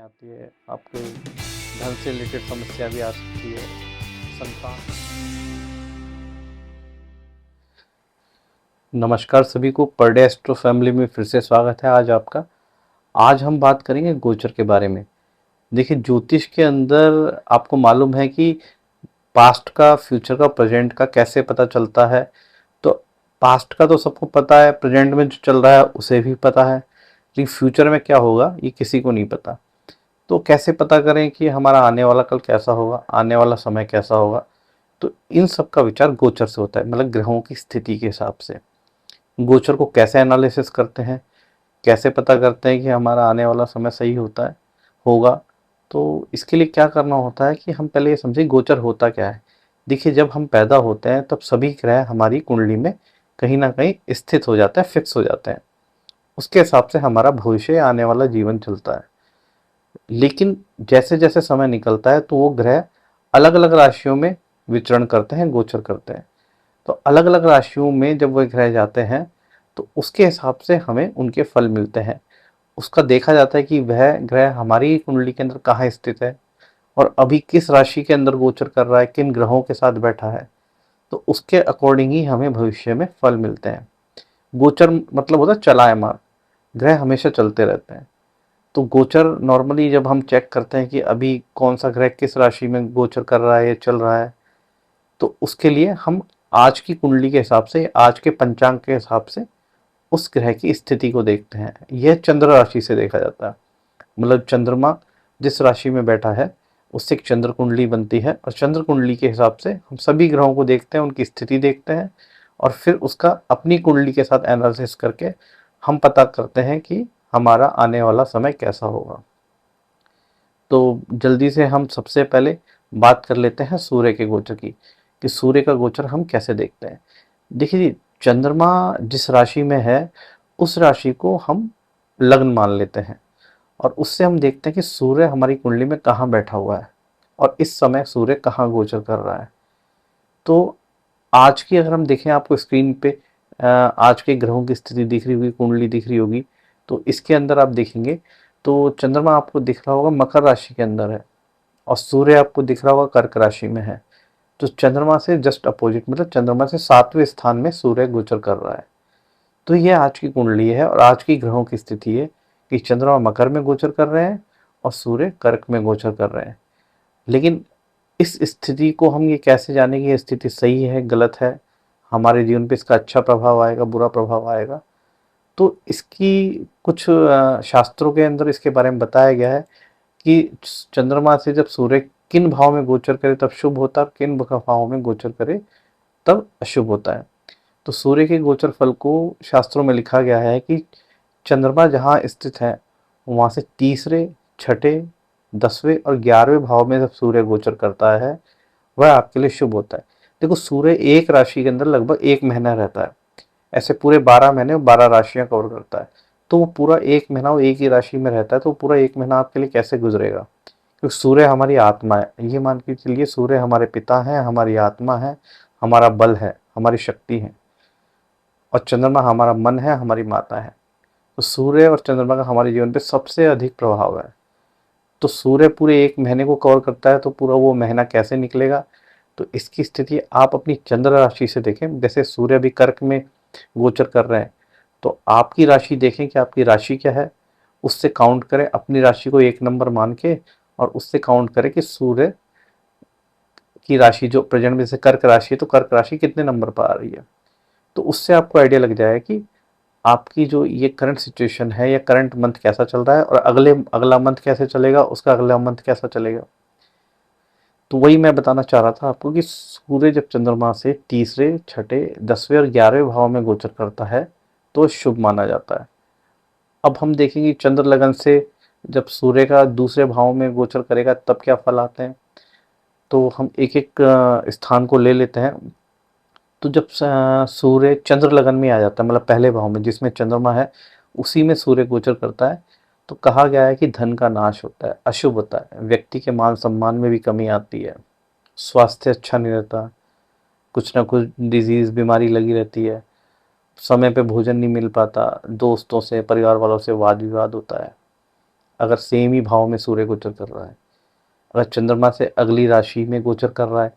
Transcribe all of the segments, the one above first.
आती है, आपके धन से रिलेटेड समस्या भी आ सकती है, संतान। नमस्कार सभी को, पर डे एस्ट्रो फैमिली में फिर से स्वागत है आज आपका। आज हम बात करेंगे गोचर के बारे में। देखिए, ज्योतिष के अंदर आपको मालूम है कि पास्ट का, फ्यूचर का, प्रेजेंट का कैसे पता चलता है। तो पास्ट का तो सबको पता है, प्रेजेंट में जो चल रहा है उसे भी पता है, लेकिन फ्यूचर में क्या होगा ये किसी को नहीं पता। तो कैसे पता करें कि हमारा आने वाला कल कैसा होगा, आने वाला समय कैसा होगा। तो इन सब का विचार गोचर से होता है, मतलब ग्रहों की स्थिति के हिसाब से। गोचर को कैसे एनालिसिस करते हैं, कैसे पता करते हैं कि हमारा आने वाला समय सही होता है, होगा। तो इसके लिए क्या करना होता है कि हम पहले ये समझें गोचर होता क्या है। देखिए, जब हम पैदा होते हैं तब सभी ग्रह हमारी कुंडली में कहीं ना कहीं स्थित हो जाते हैं, फिक्स हो जाते हैं। उसके हिसाब से हमारा भविष्य, आने वाला जीवन चलता है। लेकिन जैसे जैसे समय निकलता है तो वो ग्रह अलग अलग राशियों में विचरण करते हैं, गोचर करते हैं। तो अलग अलग राशियों में जब वह ग्रह जाते हैं तो उसके हिसाब से हमें उनके फल मिलते हैं। उसका देखा जाता है कि वह ग्रह हमारी कुंडली के अंदर कहाँ स्थित है और अभी किस राशि के अंदर गोचर कर रहा है, किन ग्रहों के साथ बैठा है। तो उसके अकॉर्डिंग ही हमें भविष्य में फल मिलते हैं। गोचर मतलब होता है चलायमान, ग्रह हमेशा चलते रहते हैं। तो गोचर नॉर्मली जब हम चेक करते हैं कि अभी कौन सा ग्रह किस राशि में गोचर कर रहा है या चल रहा है, तो उसके लिए हम आज की कुंडली के हिसाब से, आज के पंचांग के हिसाब से उस ग्रह की स्थिति को देखते हैं। यह चंद्र राशि से देखा जाता है, मतलब चंद्रमा जिस राशि में बैठा है उससे एक चंद्र कुंडली बनती है, और चंद्र कुंडली के हिसाब से हम सभी ग्रहों को देखते हैं, उनकी स्थिति देखते हैं, और फिर उसका अपनी कुंडली के साथ एनालिसिस करके हम पता करते हैं कि हमारा आने वाला समय कैसा होगा। तो जल्दी से हम सबसे पहले बात कर लेते हैं सूर्य के गोचर की, कि सूर्य का गोचर हम कैसे देखते हैं। देखिए, चंद्रमा जिस राशि में है उस राशि को हम लग्न मान लेते हैं, और उससे हम देखते हैं कि सूर्य हमारी कुंडली में कहाँ बैठा हुआ है और इस समय सूर्य कहाँ गोचर कर रहा है। तो आज की अगर हम देखें, आपको स्क्रीन पे आज के ग्रहों की स्थिति दिख रही होगी, कुंडली दिख रही होगी। तो इसके अंदर आप देखेंगे तो चंद्रमा आपको दिख रहा होगा मकर राशि के अंदर है, और सूर्य आपको दिख रहा होगा कर्क राशि में है। तो चंद्रमा से जस्ट अपोजिट, मतलब चंद्रमा से 7वें स्थान में सूर्य गोचर कर रहा है। तो ये आज की कुंडली है और आज की ग्रहों की स्थिति है कि चंद्रमा मकर में गोचर कर रहे हैं और सूर्य कर्क में गोचर कर रहे हैं। लेकिन इस स्थिति को हम ये कैसे जाने कि ये स्थिति सही है, गलत है, हमारे जीवन पे इसका अच्छा प्रभाव आएगा, बुरा प्रभाव आएगा। तो इसकी कुछ शास्त्रों के अंदर इसके बारे में बताया गया है कि चंद्रमा से जब सूर्य किन भाव में गोचर करे तब शुभ होता है, किन भाव में गोचर करे तब अशुभ होता है। तो सूर्य के गोचर फल को शास्त्रों में लिखा गया है कि चंद्रमा जहाँ स्थित है वहाँ से तीसरे, छठे, 10वें और 11वें भाव में जब सूर्य गोचर करता है वह आपके लिए शुभ होता है। देखो, सूर्य एक राशि के अंदर लगभग एक महीना रहता है, ऐसे पूरे 12 महीने 12 राशियां कवर करता है। तो वो पूरा एक महीना वो एक ही राशि में रहता है, तो पूरा एक महीना आपके लिए कैसे गुजरेगा। क्योंकि सूर्य हमारी आत्मा है, ये मान के चलिए सूर्य हमारे पिता है, हमारी आत्मा है, हमारा बल है, हमारी शक्ति है, और चंद्रमा हमारा मन है, हमारी माता है। तो सूर्य और चंद्रमा का हमारे जीवन पे सबसे अधिक प्रभाव है। तो सूर्य पूरे एक महीने को कवर करता है, तो पूरा वो महीना कैसे निकलेगा। तो इसकी स्थिति आप अपनी चंद्र राशि से देखें। जैसे सूर्य भी कर्क में गोचर कर रहे हैं, तो आपकी राशि देखें कि आपकी राशि क्या है, उससे काउंट करें, अपनी राशि को एक नंबर मान के, और उससे काउंट करें कि सूर्य की राशि जो प्रेजेंट में से कर्क राशि है, तो कर्क राशि कितने नंबर पर आ रही है। तो उससे आपको आइडिया लग जाएगा कि आपकी जो ये करंट सिचुएशन है या करंट मंथ कैसा चल रहा है, और अगला मंथ कैसे चलेगा, उसका अगला मंथ कैसा चलेगा। तो वही मैं बताना चाह रहा था आपको कि सूर्य जब चंद्रमा से तीसरे, छठे, 10वें और 11वें भाव में गोचर करता है तो शुभ माना जाता है। अब हम देखेंगे चंद्र लगन से जब सूर्य का दूसरे भाव में गोचर करेगा तब क्या फल आते हैं। तो हम एक एक स्थान को ले लेते हैं। तो जब सूर्य चंद्र लगन में आ जाता है, मतलब पहले भाव में जिसमें चंद्रमा है उसी में सूर्य गोचर करता है, तो कहा गया है कि धन का नाश होता है, अशुभ होता है, व्यक्ति के मान सम्मान में भी कमी आती है, स्वास्थ्य अच्छा नहीं रहता, कुछ ना कुछ डिजीज, बीमारी लगी रहती है, समय पे भोजन नहीं मिल पाता, दोस्तों से, परिवार वालों से वाद विवाद होता है, अगर सेम ही भाव में सूर्य गोचर कर रहा है। अगर चंद्रमा से अगली राशि में गोचर कर रहा है,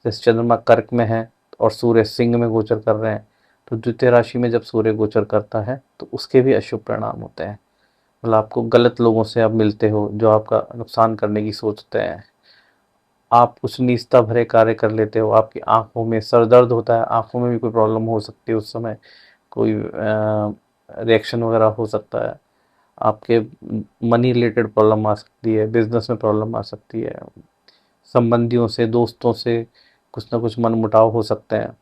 जैसे चंद्रमा कर्क में है और सूर्य सिंह में गोचर कर रहे हैं, तो द्वितीय राशि में जब सूर्य गोचर करता है तो उसके भी अशुभ परिणाम होते हैं। मतलब आपको गलत लोगों से आप मिलते हो जो आपका नुकसान करने की सोचते हैं, आप कुछ नीचता भरे कार्य कर लेते हो, आपकी आंखों में सर दर्द होता है, आंखों में भी कोई प्रॉब्लम हो सकती है, उस समय कोई रिएक्शन वगैरह हो सकता है, आपके मनी रिलेटेड प्रॉब्लम आ सकती है, बिजनेस में प्रॉब्लम आ सकती है, संबंधियों से दोस्तों से कुछ ना कुछ मनमुटाव हो सकते हैं।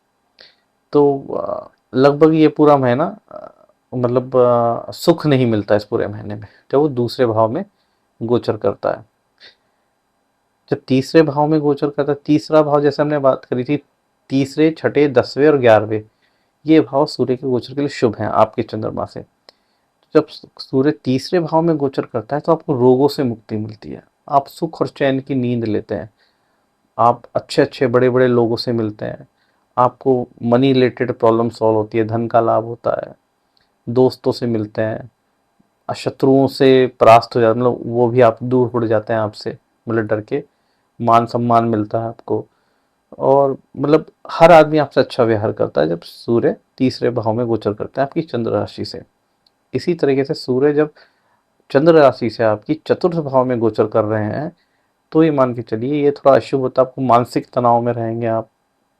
तो लगभग ये पूरा महीना मतलब सुख नहीं मिलता इस पूरे महीने में जब वो दूसरे भाव में गोचर करता है। जब तीसरे भाव में गोचर करता है, तीसरा भाव जैसे हमने बात करी थी, तीसरे, छठे, 10वें और 11वें ये भाव सूर्य के गोचर के लिए शुभ हैं आपके चंद्रमा से। जब सूर्य तीसरे भाव में गोचर करता है तो आपको रोगों से मुक्ति मिलती है, आप सुख और चैन की नींद लेते हैं, आप अच्छे अच्छे बड़े बड़े लोगों से मिलते हैं, आपको मनी रिलेटेड प्रॉब्लम सॉल्व होती है, धन का लाभ होता है, दोस्तों से मिलते हैं, शत्रुओं से परास्त हो जाते, मतलब वो भी आप दूर उड़ जाते हैं आपसे, मतलब डर के, मान सम्मान मिलता है आपको, और मतलब हर आदमी आपसे अच्छा व्यवहार करता है जब सूर्य तीसरे भाव में गोचर करता है आपकी चंद्र राशि से। इसी तरीके से सूर्य जब चंद्र राशि से आपकी चतुर्थ भाव में गोचर कर रहे हैं तो ये मान के चलिए ये थोड़ा अशुभ होता है, आपको मानसिक तनाव में रहेंगे आप,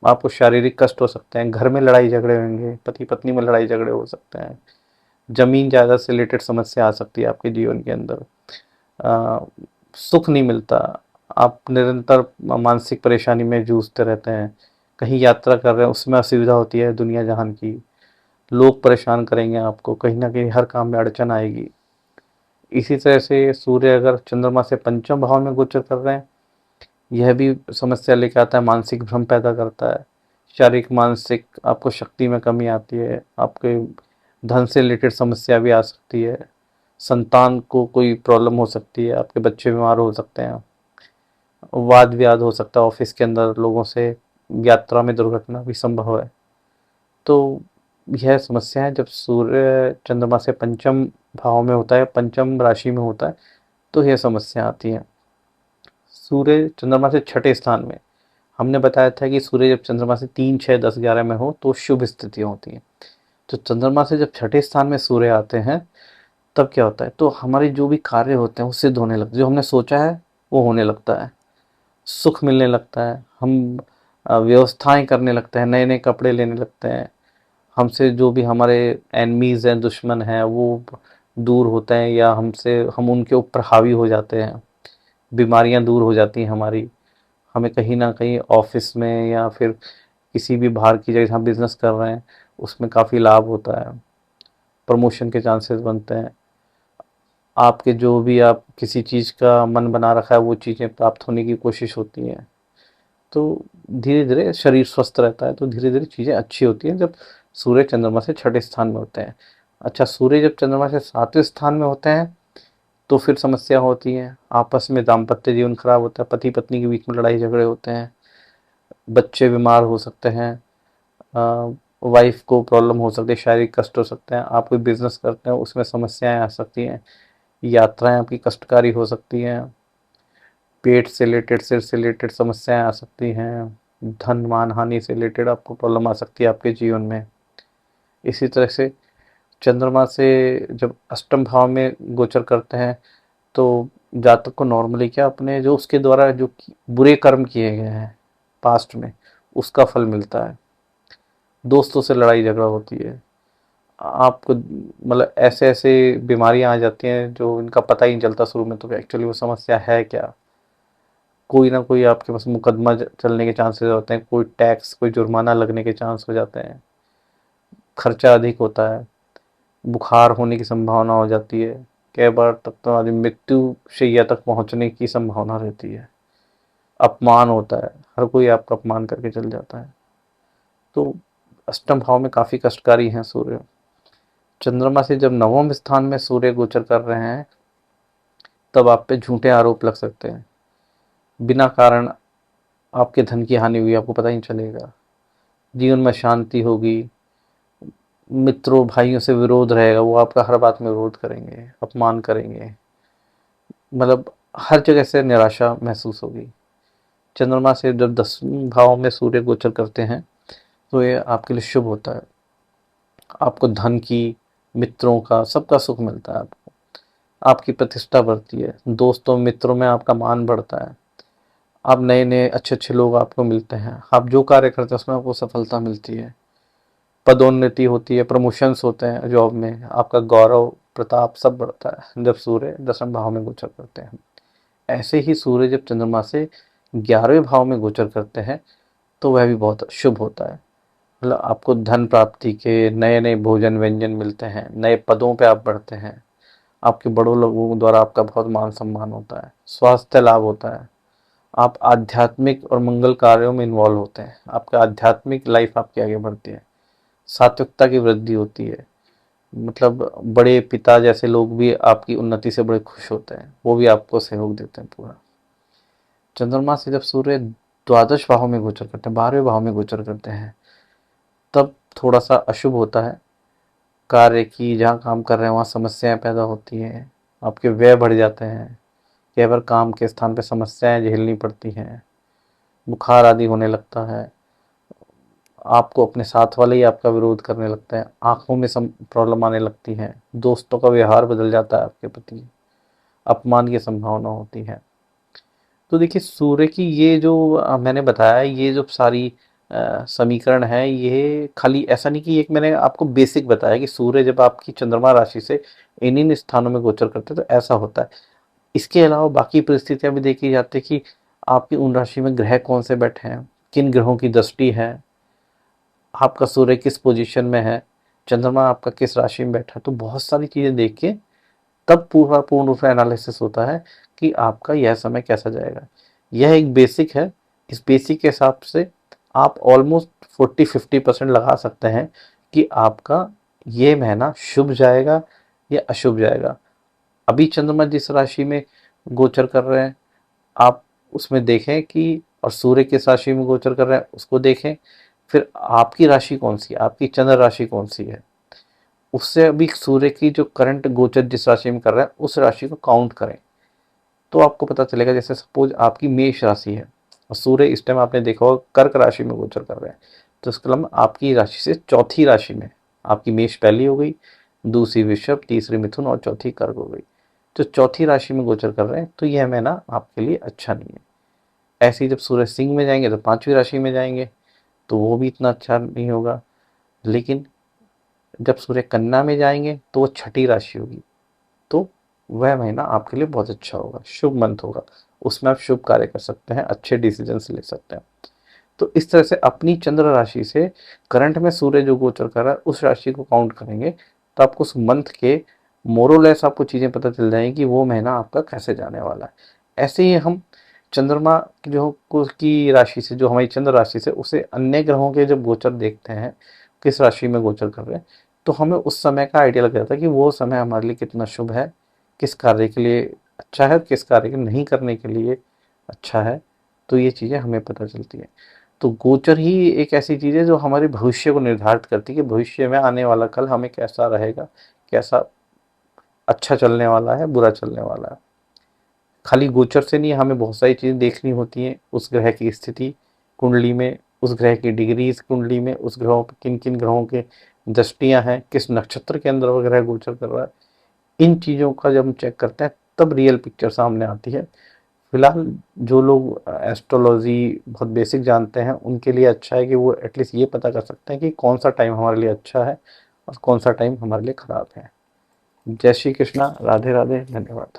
आपको शारीरिक कष्ट हो सकते हैं, घर में लड़ाई झगड़े होंगे, पति पत्नी में लड़ाई झगड़े हो सकते हैं, जमीन जायदाद से रिलेटेड समस्या आ सकती है आपके जीवन के अंदर, अ, सुख नहीं मिलता, आप निरंतर मानसिक परेशानी में जूझते रहते हैं, कहीं यात्रा कर रहे हैं उसमें असुविधा होती है दुनिया जहान की, लोग परेशान करेंगे आपको, कहीं ना कहीं हर काम में अड़चन आएगी। इसी तरह से सूर्य अगर चंद्रमा से पंचम भाव में गोचर कर रहे हैं, यह भी समस्या लेके आता है, मानसिक भ्रम पैदा करता है, शारीरिक मानसिक आपको शक्ति में कमी आती है, आपके धन से रिलेटेड समस्या भी आ सकती है, संतान को कोई प्रॉब्लम हो सकती है, आपके बच्चे बीमार हो सकते हैं, वाद विवाद हो सकता है ऑफिस के अंदर लोगों से, यात्रा में दुर्घटना भी संभव है। तो यह समस्या है जब सूर्य चंद्रमा से पंचम भाव में होता है, पंचम राशि में होता है, तो यह समस्या आती है। सूर्य चंद्रमा से छठे स्थान में, हमने बताया था कि सूर्य जब चंद्रमा से 3, 6, 10, 11 में हो तो शुभ स्थितियाँ होती हैं। तो चंद्रमा से जब छठे स्थान में सूर्य आते हैं तब क्या होता है, तो हमारे जो भी कार्य होते हैं वो सिद्ध होने लगते हैं, जो हमने सोचा है वो होने लगता है, सुख मिलने लगता है, हम व्यवस्थाएं करने लगते हैं, नए नए कपड़े लेने लगते हैं, हमसे जो भी हमारे एनमीज हैं, दुश्मन हैं, वो दूर होते हैं या हमसे हम उनके ऊपर हावी हो जाते हैं, बीमारियां दूर हो जाती हैं हमारी, हमें कहीं ना कहीं ऑफिस में या फिर किसी भी बाहर की जगह जहाँ बिजनेस कर रहे हैं उसमें काफ़ी लाभ होता है, प्रमोशन के चांसेस बनते हैं, आपके जो भी आप किसी चीज़ का मन बना रखा है वो चीज़ें प्राप्त होने की कोशिश होती हैं। तो धीरे धीरे शरीर स्वस्थ रहता है, तो धीरे धीरे चीज़ें अच्छी होती हैं जब सूर्य चंद्रमा से छठे स्थान में होते हैं। अच्छा, सूर्य जब चंद्रमा से सातवें स्थान में होते हैं तो फिर समस्या होती है, आपस में दाम्पत्य जीवन खराब होता है, पति पत्नी के बीच में लड़ाई झगड़े होते हैं, बच्चे बीमार हो सकते हैं, वाइफ को प्रॉब्लम हो सकती है, शारीरिक कष्ट हो सकते हैं, आप कोई बिजनेस करते हैं उसमें समस्याएं आ सकती हैं, यात्राएं आपकी कष्टकारी हो सकती हैं, पेट से रिलेटेड, सिर से रिलेटेड समस्याएं आ सकती हैं, धन मान हानि से रिलेटेड आपको प्रॉब्लम आ सकती है आपके जीवन में। इसी तरह से चंद्रमा से जब अष्टम भाव में गोचर करते हैं तो जातक को नॉर्मली क्या अपने जो उसके द्वारा जो बुरे कर्म किए गए हैं पास्ट में उसका फल मिलता है, दोस्तों से लड़ाई झगड़ा होती है, आपको मतलब ऐसे ऐसे बीमारियां आ जाती हैं जो इनका पता ही नहीं चलता शुरू में तो एक्चुअली वो समस्या है क्या, कोई ना कोई आपके पास मुकदमा चलने के चांसेस होते हैं, कोई टैक्स कोई जुर्माना लगने के चांस हो जाते हैं, खर्चा अधिक होता है, बुखार होने की संभावना हो जाती है, कई बार तक तो आदमी मृत्यु शैया तक पहुंचने की संभावना रहती है, अपमान होता है, हर कोई आपका अपमान करके चल जाता है। तो अष्टम भाव में काफ़ी कष्टकारी हैं सूर्य। चंद्रमा से जब नवम स्थान में सूर्य गोचर कर रहे हैं तब आप पे झूठे आरोप लग सकते हैं, बिना कारण आपके धन की हानि हुई आपको पता ही नहीं चलेगा, जीवन में शांति होगी, मित्रों भाइयों से विरोध रहेगा, वो आपका हर बात में विरोध करेंगे, अपमान करेंगे, मतलब हर जगह से निराशा महसूस होगी। चंद्रमा से जब 10वें भाव में सूर्य गोचर करते हैं तो ये आपके लिए शुभ होता है। आपको धन की, मित्रों का, सबका सुख मिलता है आपको। आपकी प्रतिष्ठा बढ़ती है, दोस्तों मित्रों में आपका मान बढ़ता है। आप नए नए अच्छे अच्छे लोग आपको मिलते हैं। आप जो कार्य करते हैं उसमें आपको सफलता मिलती है। पदोन्नति होती है, प्रमोशंस होते हैं जॉब में, आपका गौरव प्रताप सब बढ़ता है जब सूर्य 10वें भाव में गोचर करते हैं। ऐसे ही सूर्य जब चंद्रमा से 11वें भाव में गोचर करते हैं तो वह भी बहुत शुभ होता है। मतलब आपको धन प्राप्ति के नए नए भोजन व्यंजन मिलते हैं, नए पदों पे आप बढ़ते हैं, आपके बड़ों लोगों द्वारा आपका बहुत मान सम्मान होता है, स्वास्थ्य लाभ होता है, आप आध्यात्मिक और मंगल कार्यों में इन्वॉल्व होते हैं, आपका आध्यात्मिक लाइफ आपकी आगे बढ़ती है, सात्विकता की वृद्धि होती है। मतलब बड़े पिता जैसे लोग भी आपकी उन्नति से बड़े खुश होते हैं, वो भी आपको सहयोग देते हैं पूरा। चंद्रमा से जब सूर्य द्वादश भाव में गोचर करते हैं, 12वें भाव में गोचर करते हैं, तब थोड़ा सा अशुभ होता है। कार्य की जहाँ काम कर रहे हैं वहाँ समस्याएं पैदा होती हैं, आपके व्यय बढ़ जाते हैं, कई बार काम के स्थान पे समस्याएं झेलनी पड़ती हैं, बुखार आदि होने लगता है, आपको अपने साथ वाले ही आपका विरोध करने लगते हैं, आंखों में सम प्रॉब्लम आने लगती है, दोस्तों का व्यवहार बदल जाता है आपके प्रति, अपमान की संभावना होती है। तो देखिए सूर्य की ये जो मैंने बताया, ये जो सारी समीकरण है, ये खाली ऐसा नहीं कि एक मैंने आपको बेसिक बताया कि सूर्य जब आपकी चंद्रमा राशि से इन इन स्थानों में गोचर करते हैं तो ऐसा होता है। इसके अलावा बाकी परिस्थितियां भी देखी जाती है कि आपकी उन राशि में ग्रह कौन से बैठे हैं, किन ग्रहों की दृष्टि है, आपका सूर्य किस पोजीशन में है, चंद्रमा आपका किस राशि में बैठा है। तो बहुत सारी चीजें देख के तब पूरा पूर्ण रूप से एनालिसिस होता है कि आपका यह समय कैसा जाएगा। यह एक बेसिक है। इस बेसिक के हिसाब से आप ऑलमोस्ट 40-50% लगा सकते हैं कि आपका ये महीना शुभ जाएगा या अशुभ जाएगा। अभी चंद्रमा जिस राशि में गोचर कर रहे हैं आप उसमें देखें कि, और सूर्य किस राशि में गोचर कर रहे हैं उसको देखें, फिर आपकी राशि कौन सी है, आपकी चंद्र राशि कौन सी है, उससे अभी सूर्य की जो करंट गोचर जिस राशि में कर रहा है उस राशि को काउंट करें तो आपको पता चलेगा। जैसे सपोज आपकी मेष राशि है और सूर्य इस टाइम आपने देखा होगा कर्क राशि में गोचर कर रहे हैं, तो इसका मतलब आपकी राशि से चौथी राशि में, आपकी मेष पहली हो गई, दूसरी वृषभ, तीसरी मिथुन और चौथी कर्क हो गई, तो चौथी राशि में गोचर कर रहे हैं तो यह महीना आपके लिए अच्छा नहीं है। ऐसे ही जब सूर्य सिंह में जाएंगे तो 5वीं राशि में जाएंगे तो वो भी इतना अच्छा नहीं होगा। लेकिन जब सूर्य कन्या में जाएंगे तो वो 6ठी राशि होगी, तो वह महीना आपके लिए बहुत अच्छा होगा, शुभ मंथ होगा, उसमें आप शुभ कार्य कर सकते हैं, अच्छे डिसीजंस ले सकते हैं। तो इस तरह से अपनी चंद्र राशि से करंट में सूर्य जो गोचर कर रहा है उस राशि को काउंट करेंगे तो आपको उस मंथ के मोरलेस आपको चीज़ें पता चल जाएंगी कि वो महीना आपका कैसे जाने वाला है। ऐसे ही हम चंद्रमा की जो की राशि से, जो हमारी चंद्र राशि से, उसे अन्य ग्रहों के जब गोचर देखते हैं किस राशि में गोचर कर रहे हैं तो हमें उस समय का आइडिया लग जाता है कि वो समय हमारे लिए कितना शुभ है, किस कार्य के लिए अच्छा है, किस कार्य के नहीं करने के लिए अच्छा है। तो ये चीज़ें हमें पता चलती है। तो गोचर ही एक ऐसी चीज़ है जो हमारे भविष्य को निर्धारित करती है कि भविष्य में आने वाला कल हमें कैसा रहेगा, कैसा अच्छा चलने वाला है, बुरा चलने वाला है। खाली गोचर से नहीं, हमें बहुत सारी चीज़ें देखनी होती हैं, उस ग्रह की स्थिति कुंडली में, उस ग्रह की डिग्रीज कुंडली में, उस ग्रहों पर किन किन ग्रहों के दृष्टियां हैं, किस नक्षत्र के अंदर वो ग्रह गोचर कर रहा है। इन चीज़ों का जब हम चेक करते हैं तब रियल पिक्चर सामने आती है। फिलहाल जो लोग एस्ट्रोलॉजी बहुत बेसिक जानते हैं उनके लिए अच्छा है कि वो एटलीस्ट ये पता कर सकते हैं कि कौन सा टाइम हमारे लिए अच्छा है और कौन सा टाइम हमारे लिए खराब है। जय श्री कृष्णा, राधे राधे, धन्यवाद।